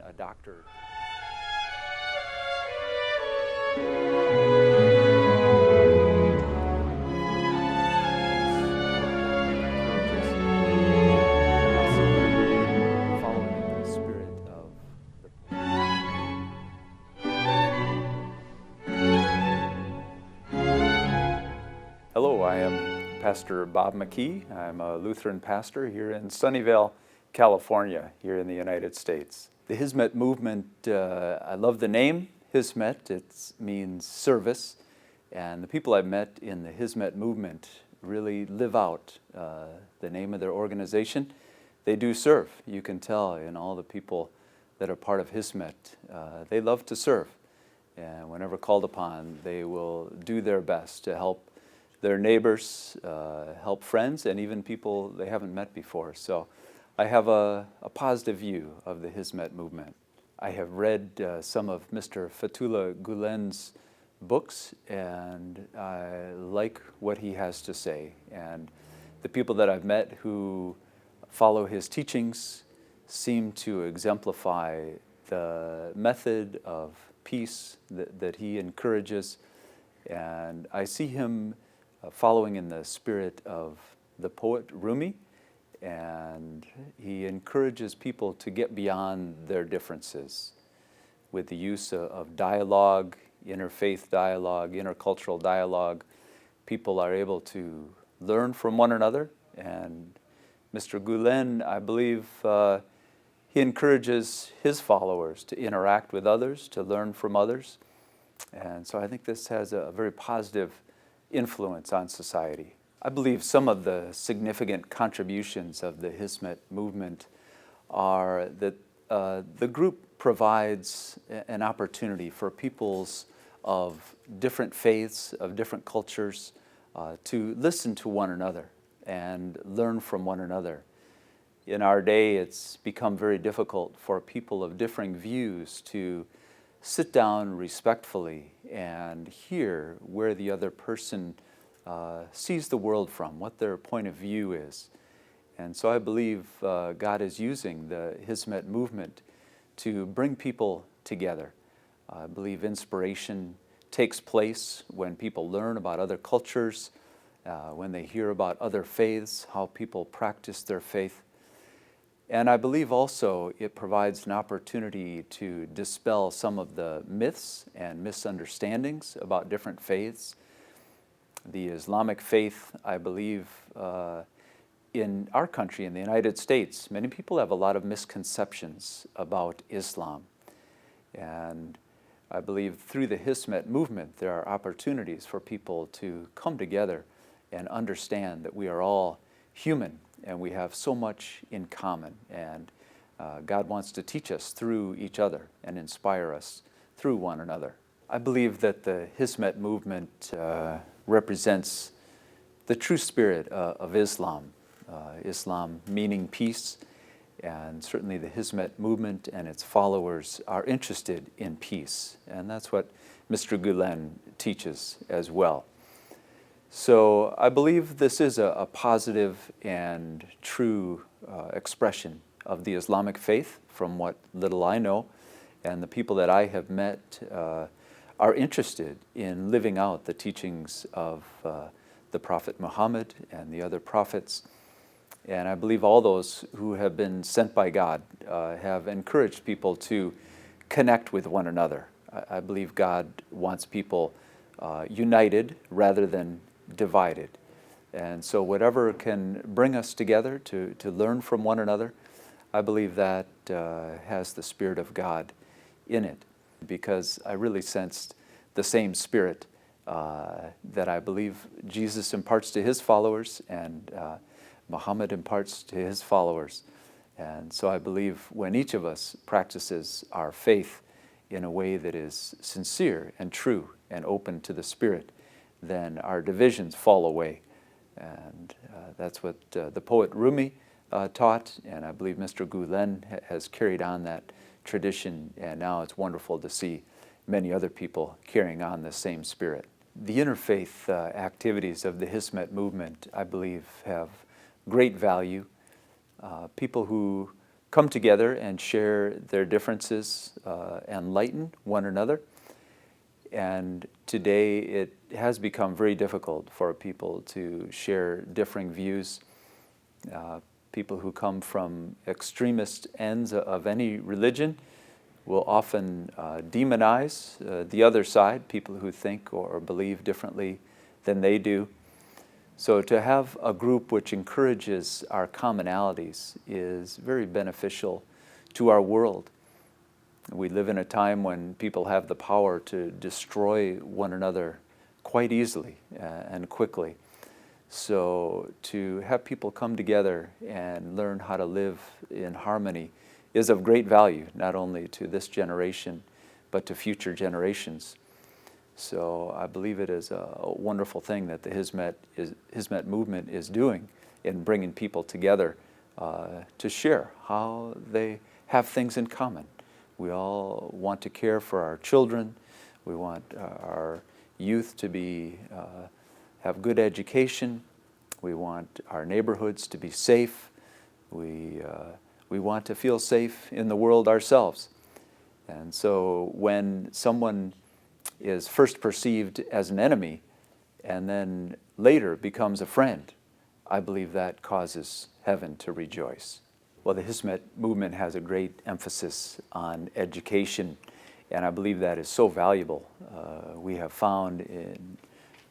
and a doctor. Hello, I am Pastor Bob McKee. I'm a Lutheran pastor here in Sunnyvale, California, here in the United States. The Hizmet movement, I love the name, Hizmet. It means service. And the people I've met in the Hizmet movement really live out the name of their organization. They do serve. You can tell in all the people that are part of Hizmet. They love to serve. And whenever called upon, they will do their best to help their neighbors, help friends, and even people they haven't met before. So I have a positive view of the Hizmet movement. I have read some of Mr. Fethullahu Gulenu's books, and I like what he has to say. And the people that I've met who follow his teachings seem to exemplify the method of peace that he encourages. And I see him following in the spirit of the poet Rumi, and he encourages people to get beyond their differences with the use of dialogue, interfaith dialogue, intercultural dialogue. People are able to learn from one another, and Mr. Gulenu, I believe, he encourages his followers to interact with others, to learn from others, and so I think this has a very positive influence on society. I believe some of the significant contributions of the Hizmet movement are that the group provides an opportunity for peoples of different faiths, of different cultures, to listen to one another and learn from one another. In our day, it's become very difficult for people of differing views to sit down respectfully and hear where the other person sees the world from, what their point of view is. And so I believe God is using the Hizmet movement to bring people together. I believe inspiration takes place when people learn about other cultures, when they hear about other faiths, how people practice their faith. And I believe also it provides an opportunity to dispel some of the myths and misunderstandings about different faiths. The Islamic faith, I believe, in our country, in the United States, many people have a lot of misconceptions about Islam. And I believe through the Hizmet movement, there are opportunities for people to come together and understand that we are all human and we have so much in common, and God wants to teach us through each other and inspire us through one another. I believe that the Hizmet movement represents the true spirit of Islam, Islam meaning peace, and certainly the Hizmet movement and its followers are interested in peace, and that's what Mr. Gulenu teaches as well. So I believe this is a positive and true expression of the Islamic faith from what little I know, and the people that I have met are interested in living out the teachings of the Prophet Muhammad and the other prophets. And I believe all those who have been sent by God have encouraged people to connect with one another. I believe God wants people united rather than divided. And so whatever can bring us together to learn from one another, I believe that has the Spirit of God in it, because I really sensed the same Spirit that I believe Jesus imparts to his followers and Muhammad imparts to his followers. And so I believe when each of us practices our faith in a way that is sincere and true and open to the Spirit, then our divisions fall away. And that's what the poet Rumi taught, and I believe Mr. Gulenu has carried on that tradition, and now it's wonderful to see many other people carrying on the same spirit. The interfaith activities of the Hizmet movement, I believe, have great value. People who come together and share their differences, enlighten one another. And today it has become very difficult for people to share differing views. People who come from extremist ends of any religion will often demonize the other side, people who think or believe differently than they do. So to have a group which encourages our commonalities is very beneficial to our world. We live in a time when people have the power to destroy one another quite easily and quickly. So to have people come together and learn how to live in harmony is of great value, not only to this generation, but to future generations. So I believe it is a wonderful thing that the Hizmet movement is doing in bringing people together to share how they have things in common. We all want to care for our children. We want our youth to have good education. We want our neighborhoods to be safe. We want to feel safe in the world ourselves. And so when someone is first perceived as an enemy and then later becomes a friend, I believe that causes heaven to rejoice. Well, the Hizmet movement has a great emphasis on education, and I believe that is so valuable. We have found in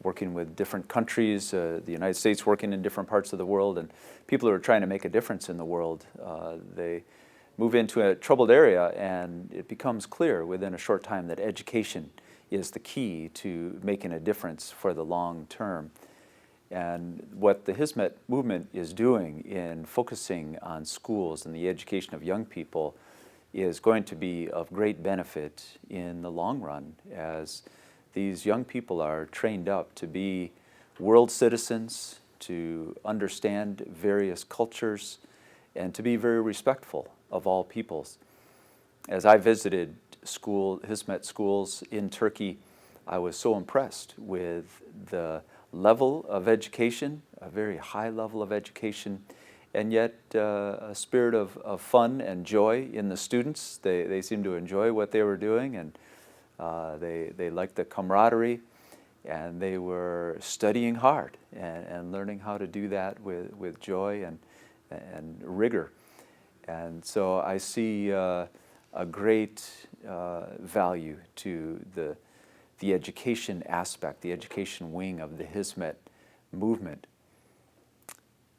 working with different countries, the United States working in different parts of the world, and people who are trying to make a difference in the world, they move into a troubled area, and it becomes clear within a short time that education is the key to making a difference for the long term. And what the Hizmet movement is doing in focusing on schools and the education of young people is going to be of great benefit in the long run, as these young people are trained up to be world citizens, to understand various cultures, and to be very respectful of all peoples. As I visited Hizmet schools in Turkey, I was so impressed with the level of education, a very high level of education, and yet a spirit of fun and joy in the students. They seemed to enjoy what they were doing, and they liked the camaraderie, and they were studying hard and learning how to do that with joy and rigor. And so I see a great value to the education aspect, the education wing of the Hizmet movement.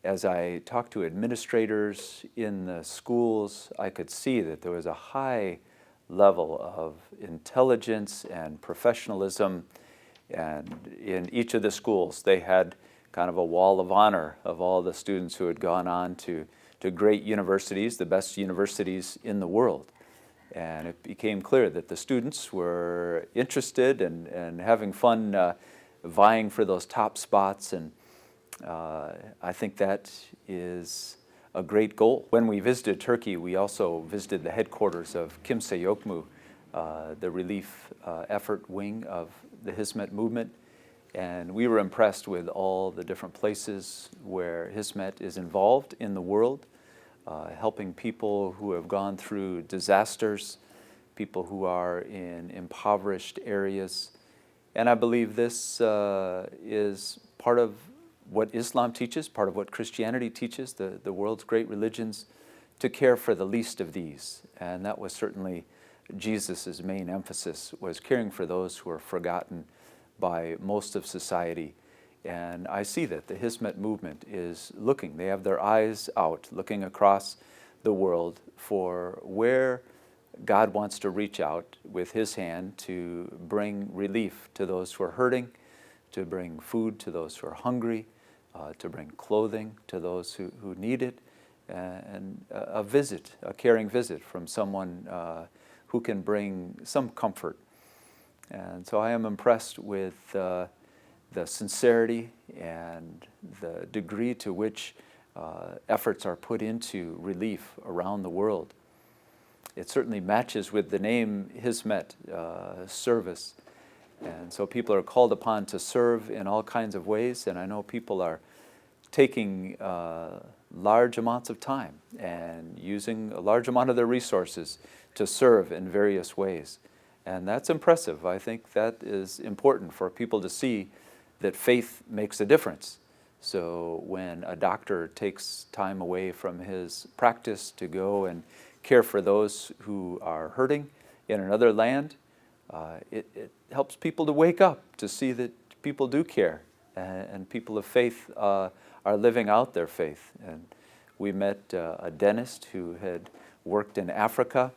As I talked to administrators in the schools, I could see that there was a high level of intelligence and professionalism, and in each of the schools they had kind of a wall of honor of all the students who had gone on to great universities, the best universities in the world. And it became clear that the students were interested and having fun vying for those top spots, and I think that is a great goal. When we visited Turkey, we also visited the headquarters of Kimse Yokmu, the relief effort wing of the Hizmet movement, and we were impressed with all the different places where Hizmet is involved in the world, helping people who have gone through disasters, people who are in impoverished areas. And I believe this is part of what Islam teaches, part of what Christianity teaches, the world's great religions, to care for the least of these. And that was certainly Jesus' main emphasis, was caring for those who are forgotten by most of society. And I see that the Hizmet movement is looking, they have their eyes out, looking across the world for where God wants to reach out with His hand to bring relief to those who are hurting, to bring food to those who are hungry, to bring clothing to those who need it, and a visit, a caring visit from someone who can bring some comfort. And so I am impressed with the sincerity and the degree to which efforts are put into relief around the world. It certainly matches with the name Hizmet, service. And so people are called upon to serve in all kinds of ways, and I know people are taking large amounts of time and using a large amount of their resources to serve in various ways. And that's impressive. I think that is important for people to see that faith makes a difference. So when a doctor takes time away from his practice to go and care for those who are hurting in another land, it helps people to wake up, to see that people do care, and people of faith are living out their faith. And we met a dentist who had worked in Africa,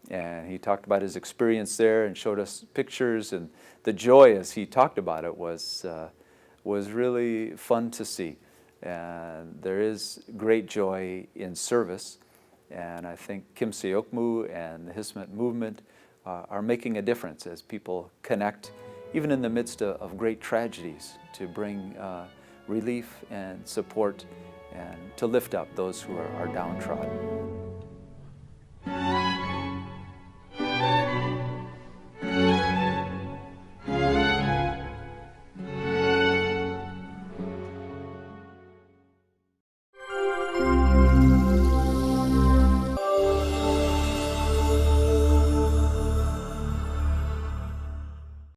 and he talked about his experience there and showed us pictures, and the joy as he talked about it was really fun to see. And there is great joy in service, and I think Kim Seokmu and the Hizmet movement are making a difference as people connect, even in the midst of great tragedies, to bring relief and support and to lift up those who are downtrodden.